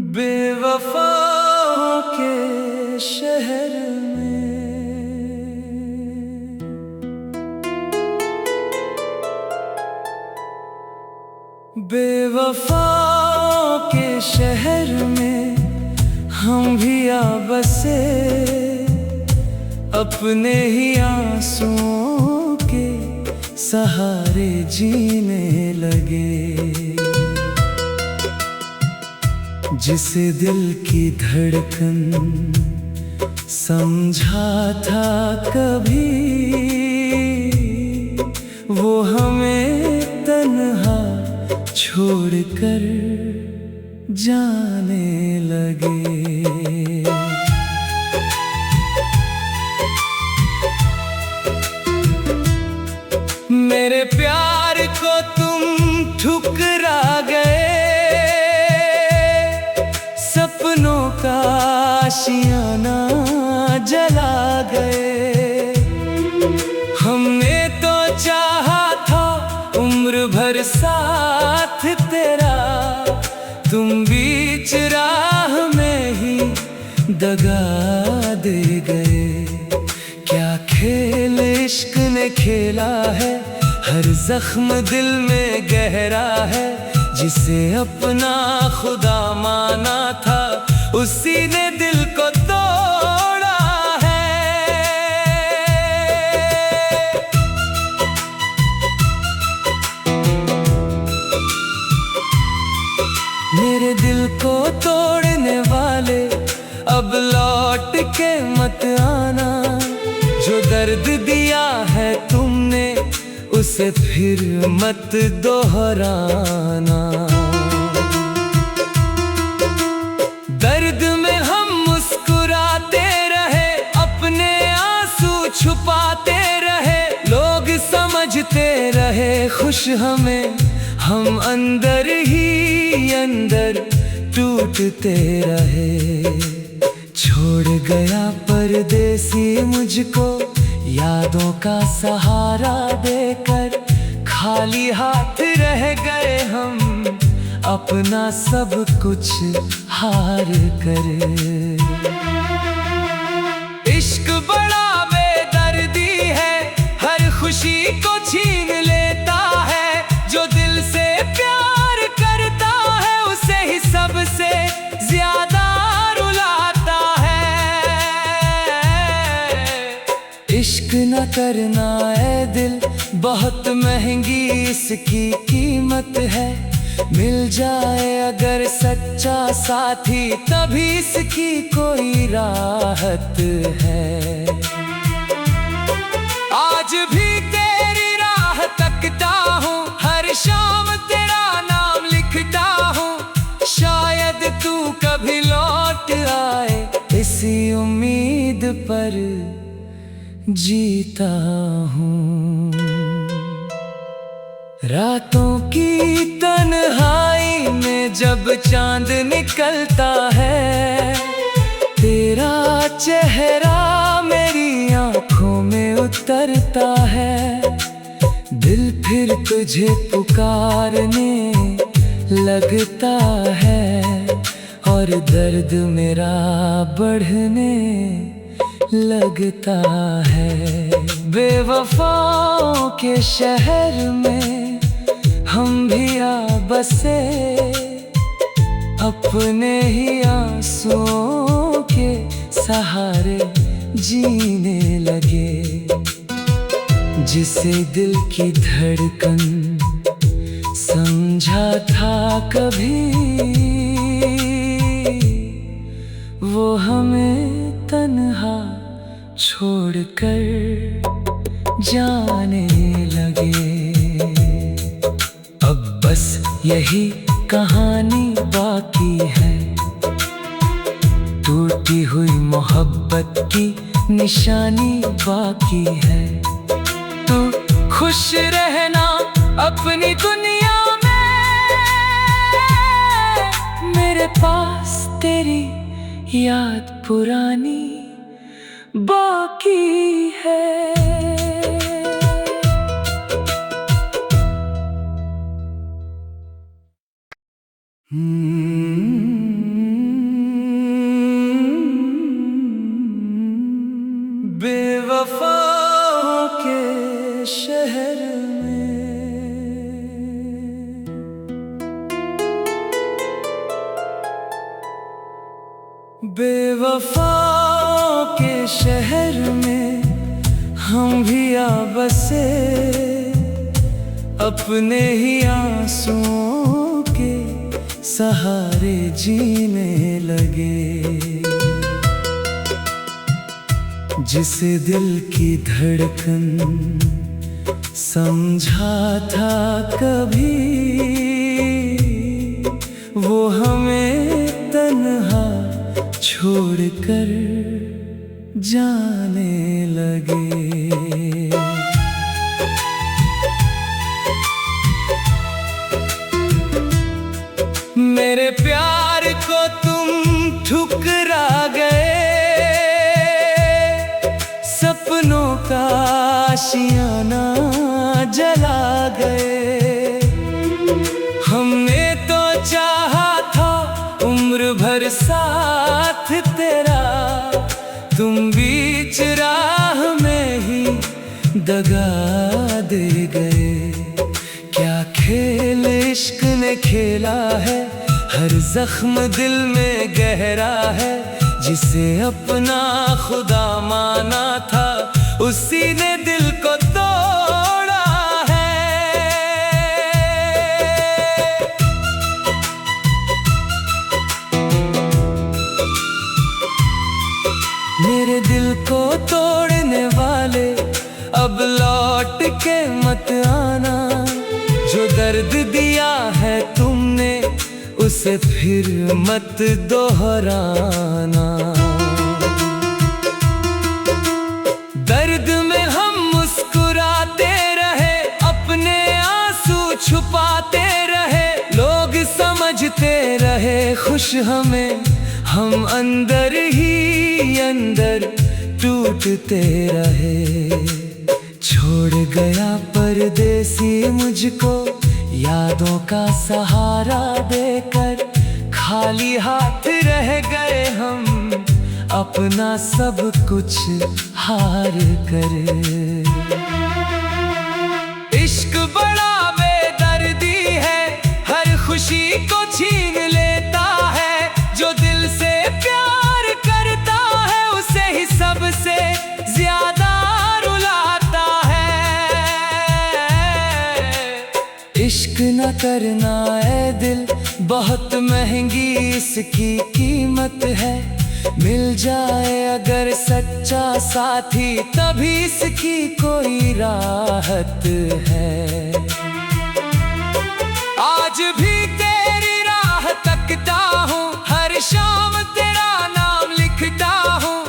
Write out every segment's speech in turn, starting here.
बेवफाओं के शहर में बेवफाओं के शहर में हम भी आ बसे, अपने ही आंसुओं के सहारे जीने लगे। जिसे दिल की धड़कन समझा था कभी, वो हमें तन्हा छोड़कर जाने लगे। मेरे प्यार को तुम ठुकरा गए, सपनों का आशियाना जला गए। हमने तो चाहा था उम्र भर साथ तेरा, तुम बीच राह में ही दगा दे गए। क्या खेल इश्क ने खेला है, हर जख्म दिल में गहरा है। जिसे अपना खुदा माना था, उसी ने दिल को तोड़ा है। मेरे दिल को तोड़ने वाले अब लौट के मत आना। जो दर्द दिया है तुमने, उसे फिर मत दोहराना। दर्द में हम मुस्कुराते रहे, अपने आंसू छुपाते रहे। लोग समझते रहे खुश हमें, हम अंदर ही अंदर टूटते रहे। छोड़ गया परदेसी मुझको यादों का सहारा देकर, खाली हाथ रह गए हम अपना सब कुछ हार कर। इश्क बड़ा बेदर्दी है, हर खुशी को छीन लेता है। जो दिल से प्यार करता है, उसे ही सबसे ज्यादा रुलाता है। इश्क न करना ऐ दिल, बहुत महंगी इसकी कीमत है। मिल जाए अगर सच्चा साथी, तभी इसकी कोई राहत है। आज भी तेरी राह तकता हूँ, हर शाम तेरा नाम लिखता हूँ। शायद तू कभी लौट आए, इसी उम्मीद पर जीता हूँ। रातों की तन्हाई में जब चांद निकलता है, तेरा चेहरा मेरी आंखों में उतरता है। दिल फिर तुझे पुकारने लगता है, और दर्द मेरा बढ़ने लगता है। बेवफाओं के शहर में हम भी आ बसे, अपने ही आंसुओं के सहारे जीने लगे। जिसे दिल की धड़कन समझा था कभी, वो हमें तन्हा छोड़कर जाने लगे। अब बस यही कहानी बाकी है, टूटी हुई मोहब्बत की निशानी बाकी है। तू खुश रहना अपनी दुनिया में, मेरे पास तेरी याद पुरानी बाकी है। बेवफाओं के शहर में, बेवफाओं के शहर में हम भी आ बसे, अपने ही आंसुओं के सहारे जीने लगे। जिसे दिल की धड़कन समझा था कभी, वो हमें तन्हा छोड़कर जाने लगे। मेरे प्यार को तुम ठुकरा गए, सपनों का आशियाना जला गए। हमने तो चाहा था उम्र भर साथ तेरा, तुम बीच राह में ही दगा दे गए। क्या खेल इश्क ने खेला है, हर जख्म दिल में गहरा है। जिसे अपना खुदा माना था, उसी ने दिल को तोड़ा है। मेरे दिल को तोड़ने वाले अब लौट के मत आना। जो दर्द दिया है तुमने, उसे फिर मत दोहराना। दर्द में हम मुस्कुराते रहे, अपने आंसू छुपाते रहे। लोग समझते रहे खुश हमें, हम अंदर ही अंदर टूटते रहे। छोड़ गया परदेसी मुझको यादों का सहारा देकर, खाली हाथ रह गए हम अपना सब कुछ हार कर। इश्क बड़ा बेदर्दी है, हर खुशी को छीन लेता है। जो दिल से प्यार करता है, उसे ही सबसे ज्यादा रुलाता है। इश्क न करना ऐ दिल, बहुत महंगी इसकी कीमत है। मिल जाए अगर सच्चा साथी, तभी इसकी कोई राहत है। आज भी तेरी राह तकता हूँ, हर शाम तेरा नाम लिखता हूँ।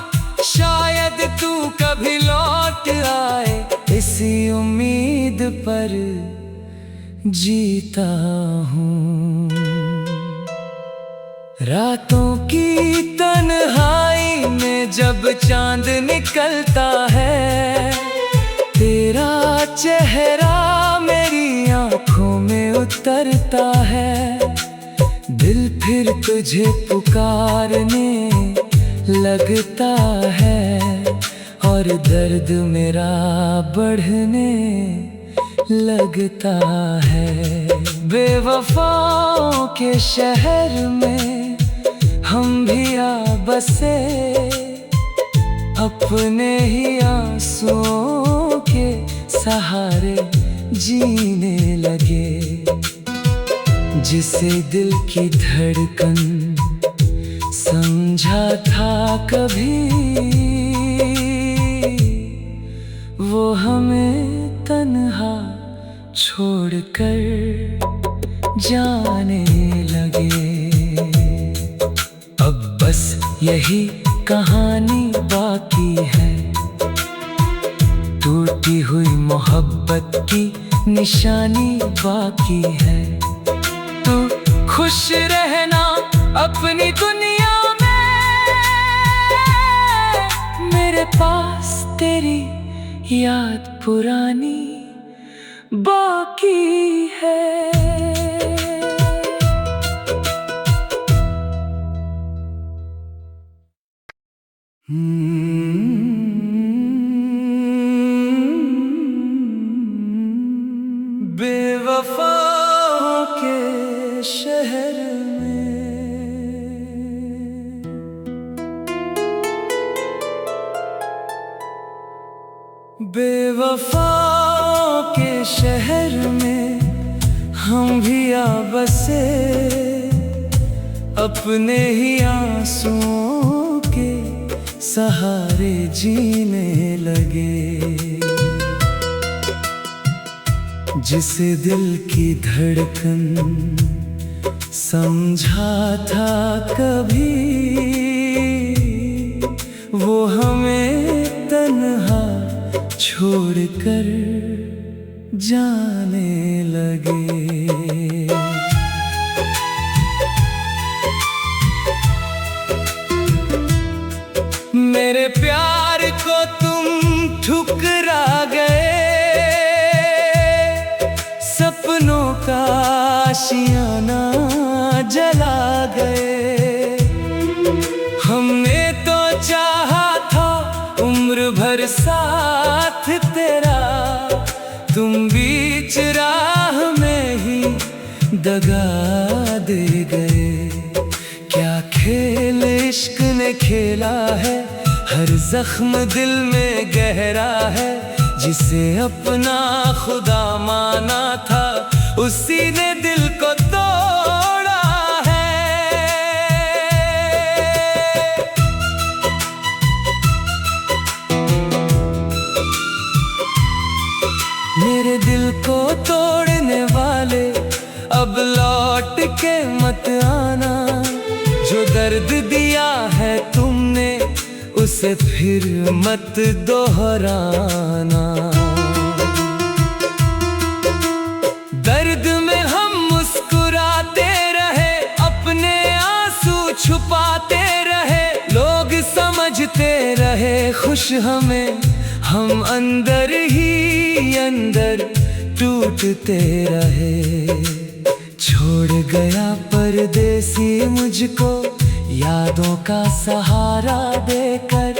शायद तू कभी लौट आए, इसी उम्मीद पर जीता हूँ। रातों की तन्हाई में जब चांद निकलता है, तेरा चेहरा मेरी आंखों में उतरता है। दिल फिर तुझे पुकारने लगता है, और दर्द मेरा बढ़ने लगता है। बेवफाओं के शहर में हम भी आ बसे, अपने ही आंसुओं के सहारे जीने लगे। जिसे दिल की धड़कन समझा था कभी, वो हमें तन्हा छोड़कर जाने लगे। अब बस यही कहानी बाकी है, टूटी हुई मोहब्बत की निशानी बाकी है। तू खुश रहना अपनी दुनिया में, मेरे पास तेरी याद पुरानी बाकी है। बेवफाओं के शहर में, बेवफाओं के शहर में हम भी आ बसे, अपने ही आंसुओं के सहारे जीने लगे। जिसे दिल की धड़कन समझा था कभी, वो हमें तन्हा छोड़कर जाने लगे। मेरे प्यार को तुम ठुकरा गए, सपनों का आशियाना जला गए। हमने तो चाहा था उम्र भर साथ तेरा, तुम बीच राह में ही दगा दे गए। क्या खेल इश्क ने खेला है, हर जख्म दिल में गहरा है। जिसे अपना खुदा माना था, उसी ने दिल को तोड़ा है। मेरे दिल को तोड़ने वाले अब लौट के मत आना। जो दर्द दिया है तुमने, उसे फिर मत दोहराना। दर्द में हम मुस्कुराते रहे, अपने आंसू छुपाते रहे। लोग समझते रहे खुश हमें, हम अंदर ही अंदर टूटते रहे। छोड़ गया परदेसी मुझको, यादों का सहारा देकर।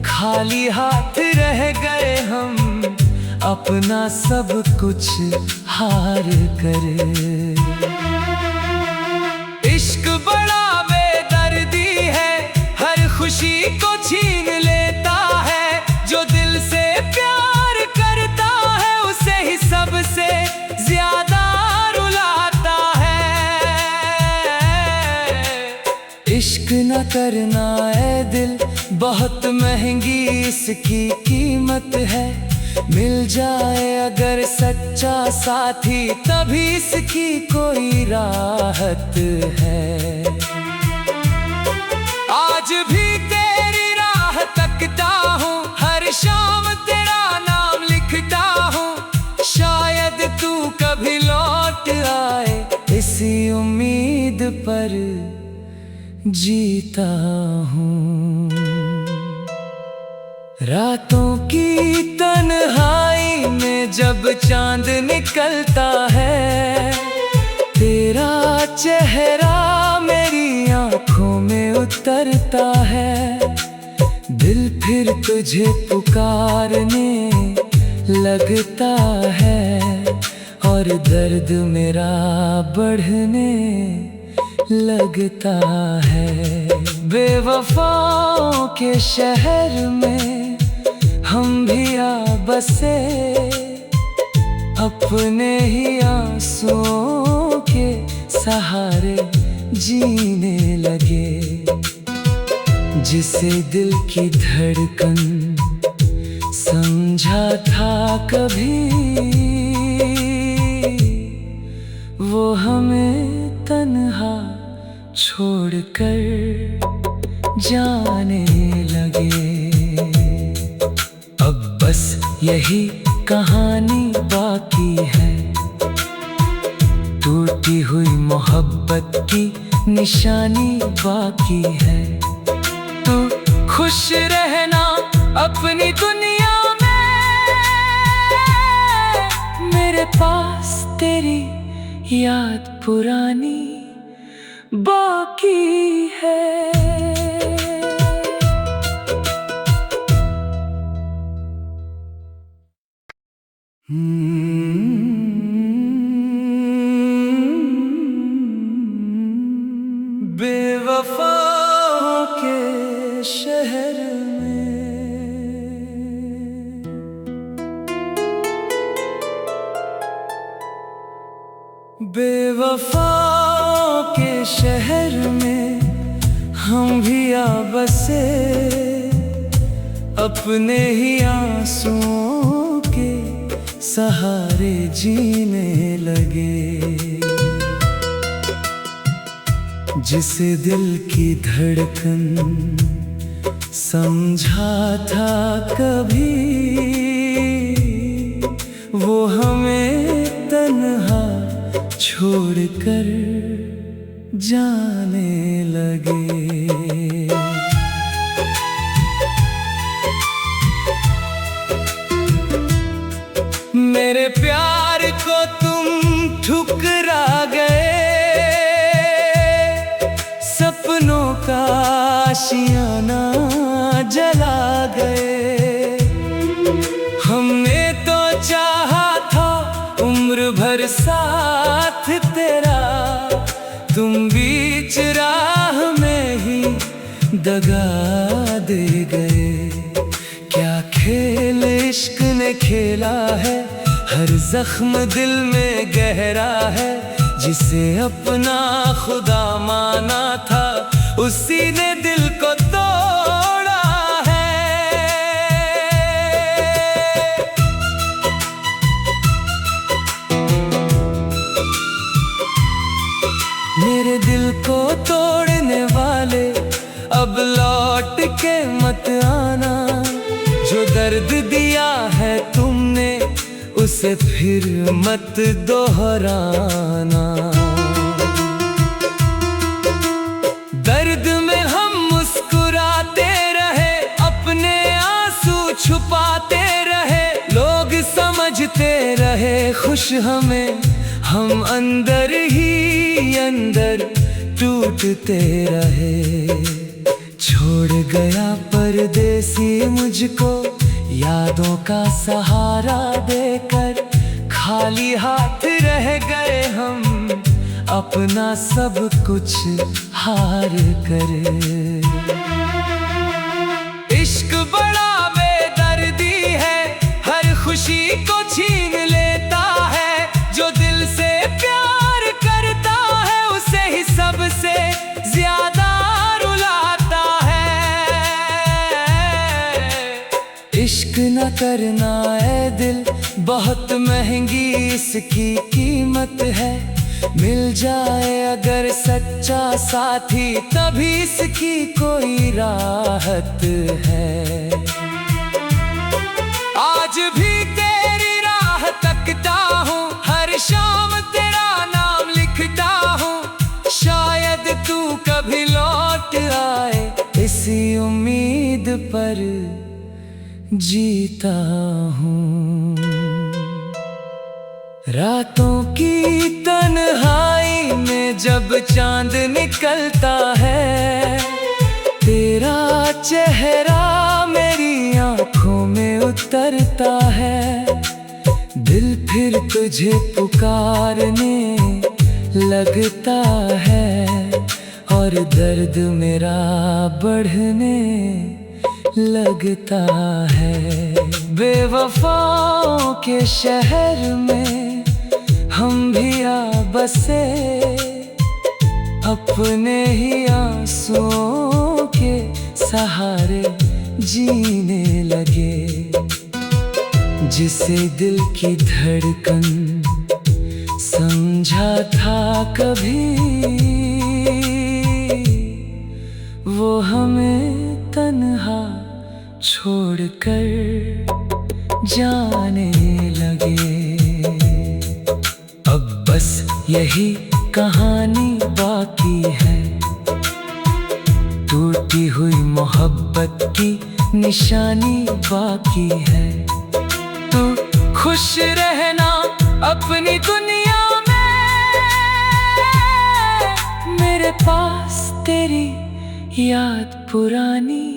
खाली हाथ रह गए हम, अपना सब कुछ हार कर। इश्क बड़ा बेदर्दी है, हर खुशी को छीन लेता है। जो दिल से प्यार करता है, उसे ही सबसे ज्यादा रुलाता है। इश्क न करना ऐ दिल, बहुत महंगी इसकी कीमत है। मिल जाए अगर सच्चा साथी, तभी इसकी कोई राहत है। आज भी तेरी राह तकता हूँ, हर शाम तेरा नाम लिखता हूँ। शायद तू कभी लौट आए, इसी उम्मीद पर जीता हूँ। रातों की तन्हाई में जब चांद निकलता है, तेरा चेहरा मेरी आँखों में उतरता है। दिल फिर तुझे पुकारने लगता है, और दर्द मेरा बढ़ने लगता है। बेवफाओं के शहर में हम भी आ बसे, अपने ही आंसुओं के सहारे जीने लगे। जिसे दिल की धड़कन समझा था कभी, वो हमें तन्हा छोड़कर जाने लगे। अब बस यही कहानी बाकी है, टूटी हुई मोहब्बत की निशानी बाकी है। तू खुश रहना अपनी दुनिया में, मेरे पास तेरी याद पुरानी बाकी है। बेवफाओं के शहर में हम भी आ बसे, अपने ही आंसुओं के सहारे जीने लगे। जिसे दिल की धड़कन समझा था कभी, वो हमें तन्हा छोड़कर जाने लगे। मेरे प्यार को तुम ठुकरा गए, सपनों का आशियाना जला गए। हमने तो चाहा था उम्र भर साथ तेरा, तुम बीच राह में ही दगा दे गए। क्या खेल इश्क ने खेला है, हर जख्म दिल में गहरा है। जिसे अपना खुदा माना था, उसी ने दिल को तोड़ा है। मेरे दिल को तोड़ने वाले अब लौट के मत आना। जो दर्द दिया है तुमने, उसे फिर मत दोहराना। दर्द में हम मुस्कुराते रहे, अपने आंसू छुपाते रहे। लोग समझते रहे खुश हमें, हम अंदर ही अंदर टूटते रहे। छोड़ गया परदेसी मुझको यादों का सहारा देकर, खाली हाथ रह गए हम अपना सब कुछ हार कर। इश्क बड़ा बेदर्दी है, हर खुशी को छीन लेता है। जो दिल से प्यार करता है, उसे ही सबसे ज्यादा रुलाता है। इश्क न करना ऐ दिल, बहुत महंगी इसकी कीमत है। मिल जाए अगर सच्चा साथी, तभी इसकी कोई राहत है। आज भी तेरी राह तकता हूँ, हर शाम तेरा नाम लिखता हूँ। शायद तू कभी लौट आए, इसी उम्मीद पर जीता हूँ। रातों की तन्हाई में जब चांद निकलता है, तेरा चेहरा मेरी आंखों में उतरता है। दिल फिर तुझे पुकारने लगता है, और दर्द मेरा बढ़ने लगता है। बेवफाओं के शहर में हम भी आ बसे, अपने ही आंसुओं के सहारे जीने लगे। जिसे दिल की धड़कन समझा था कभी, वो हमें तन्हा छोड़कर जाने लगे। अब बस यही कहानी बाकी है, टूटी हुई मोहब्बत की निशानी बाकी है। तू खुश रहना अपनी दुनिया में, मेरे पास तेरी याद पुरानी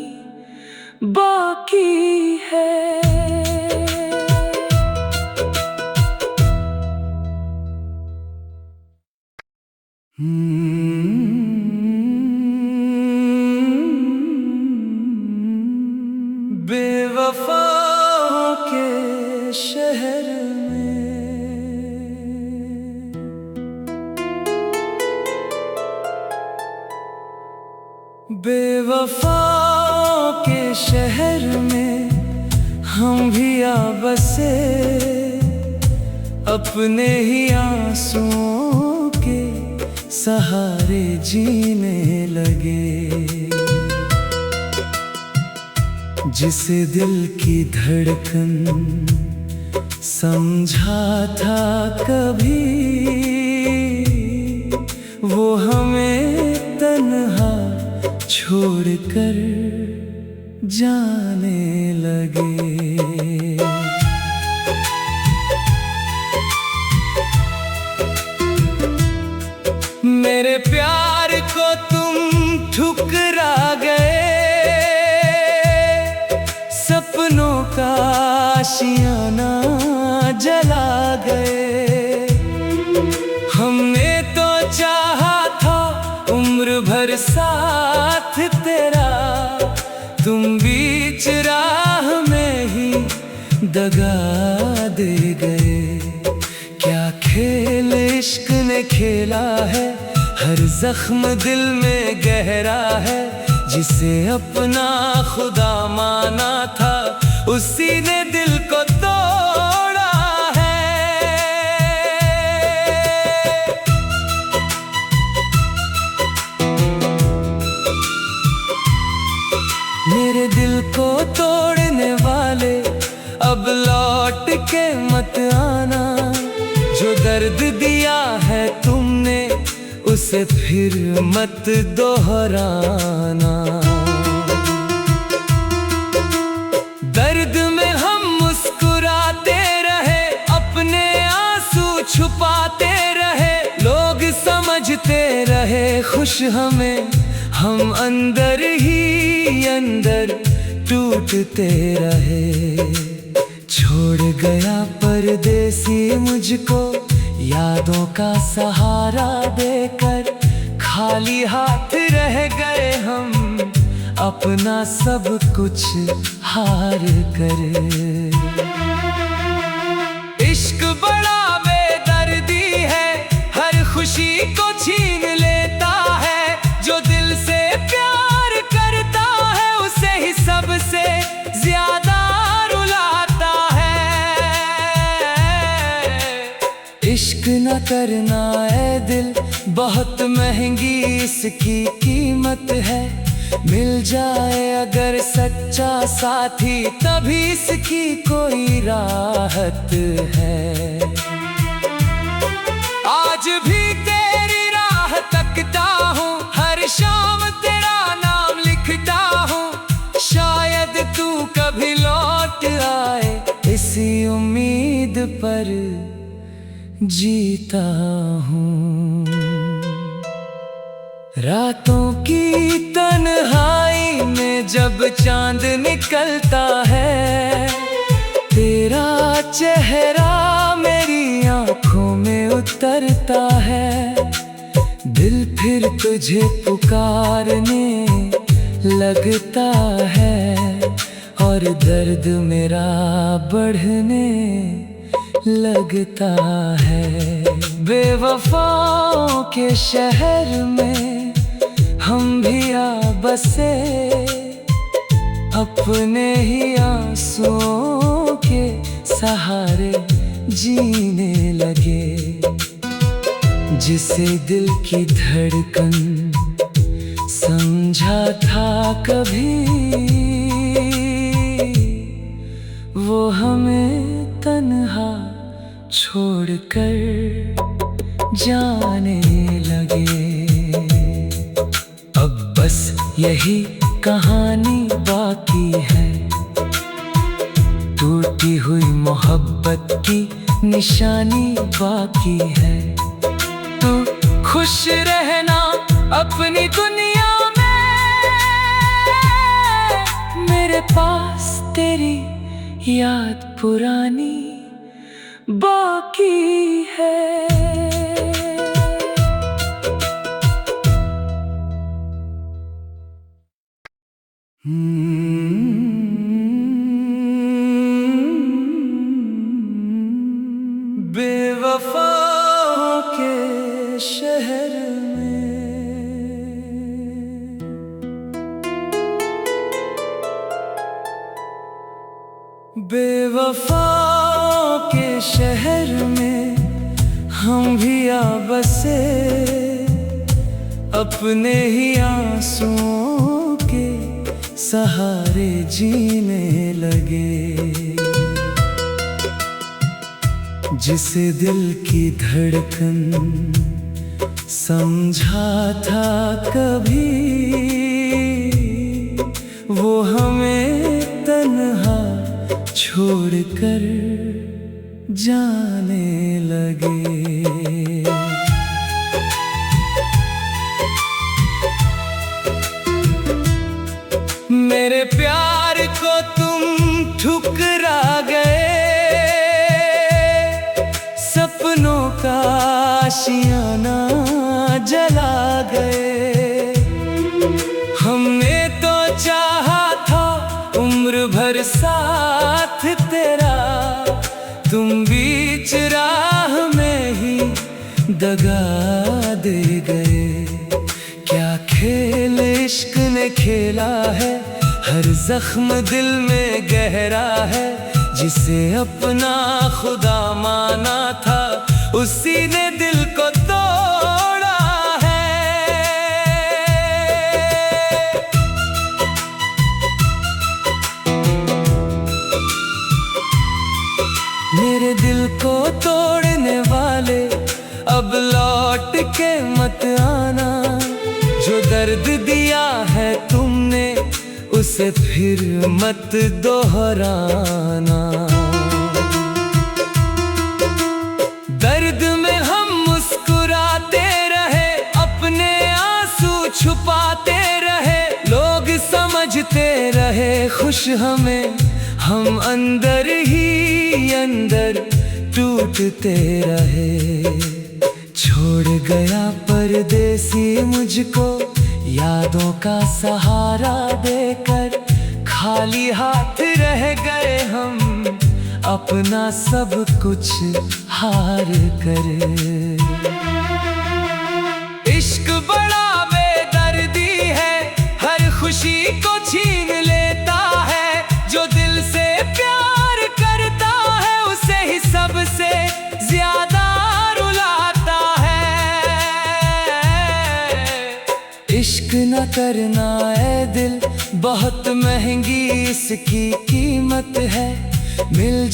बाकी है। बेवफाओं के शहर में बेवफाओं के शहर में हम भी आ बसे, अपने ही आंसुओं के सहारे जीने लगे। जिसे दिल की धड़कन समझा था कभी, वो हमें तन्हा छोड़कर जाने लगे। मेरे प्यार को तुम ठुकरा गए, सपनों का आशियाना जला गए। हमने तो चाहा था उम्र भर साथ तेरा, तुम बीच राह में ही दगा दे गए। क्या खेल इश्क ने खेला है, हर जख्म दिल में गहरा है। जिसे अपना खुदा माना था, उसी ने दिल को तोड़ा है। मेरे दिल को तोड़ने वाले अब लौट के मत आना। जो दर्द दिया है तुमने, उसे फिर मत दोहराना। दर्द में हम मुस्कुराते रहे, अपने आंसू छुपाते रहे। लोग समझते रहे खुश हमें, हम अंदर ही अंदर टूटते रहे। छोड़ गया परदेसी मुझको यादों का सहारा देकर। खाली हाथ रह गए हम, अपना सब कुछ हार कर। इश्क बड़ा बेदर्दी है, हर खुशी को छीन लेता है। जो दिल से प्यार करता है, उसे ही सबसे ज्यादा रुलाता है। इश्क न करना ऐ दिल, बहुत महंगी इसकी कीमत है। मिल जाए अगर सच्चा साथी, तभी इसकी कोई राहत है। आज भी तेरी राह तकता हूँ, हर शाम तेरा नाम लिखता हूँ। शायद तू कभी लौट आए, इसी उम्मीद पर जीता हूँ। रातों की तन्हाई में जब चांद निकलता है, तेरा चेहरा मेरी आंखों में उतरता है। दिल फिर तुझे पुकारने लगता है, और दर्द मेरा बढ़ने लगता है। बेवफाओं के शहर में हम भी आ बसे, अपने ही आंसुओं के सहारे जीने लगे। जिसे दिल की धड़कन समझा था कभी, वो हमें तन्हा छोड़कर जाने लगे। अब बस यही कहानी बाकी है, टूटी हुई मोहब्बत की निशानी बाकी है। तू खुश रहना अपनी दुनिया में, मेरे पास तेरी याद पुरानी बाकी है। बेवफाओं के शहर में बेवफाओं के शहर में हम भी आ बसे, अपने ही आंसुओं के सहारे जीने लगे। जिसे दिल की धड़कन समझा था कभी, वो हमें तन्हा छोड़कर जाने लगे। मेरे प्यार को तुम ठुकरा गए, सपनों का आशियाना जला गए। हमने तो चाहा था उम्र भर साथ तेरा, तुम बीच राह में ही दगा दे गए। क्या खेल इश्क ने खेला है, हर जख्म दिल में गहरा है। जिसे अपना खुदा माना था, उसी ने दिल को तोड़ा है। मेरे दिल को तोड़ने वाले अब लौट के मत आना। जो दर्द दिया है तुमने, उसे फिर मत दोहराना। दर्द में हम मुस्कुराते रहे, अपने आंसू छुपाते रहे। लोग समझते रहे खुश हमें, हम अंदर ही अंदर टूटते रहे। छोड़ गया परदेसी मुझको यादों का सहारा देकर, खाली हाथ रह गए हम अपना सब कुछ हार कर। इश्क बड़ा बेदर्दी है, हर खुशी को छीन लेता है। जो दिल से प्यार करता है, उसे ही सबसे ज्यादा रुलाता है। इश्क न करना ऐ दिल, बहुत महंगी इसकी कीमत है। मिल